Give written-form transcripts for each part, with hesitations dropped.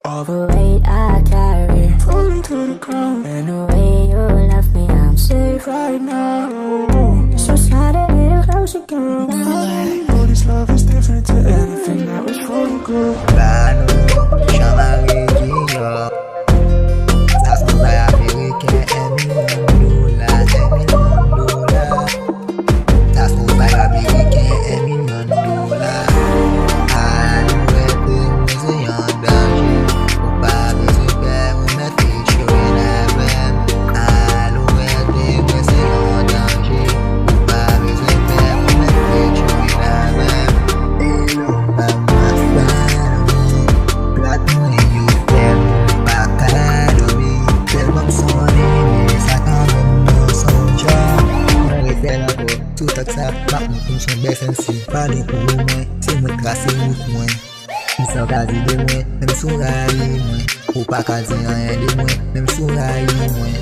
All the weight I carry, falling to the ground. And the way you left me, I'm safe right now. So slide a little closer, girl. Oh, this love is different to anything that was for you, girl. Bayano, chama Regina. Das não vai abrir que é $1,000,000, $1,000,000. Das não vai abrir que é $1,000,000. Tout ak sa, mak mwen kon son besen si. Pale pou mwen, se mwen trase mout mwen. Mi san kazi de mwen, menm sou rayi mwen. Ou pa kazi anyen de mwen, menm sou rayi mwen.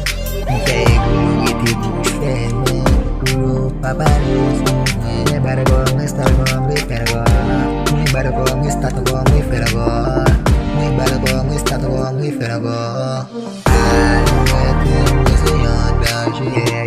Mwen fè goulou ete di fè mwen. Goulou pa pale sou mwen. Mwen bade go mwen start go mwen fè go. Mwen bade go mwen start go mwen fè go. Mwen bade go mwen start go mwen fè go. Mwen te mwen se yon danje.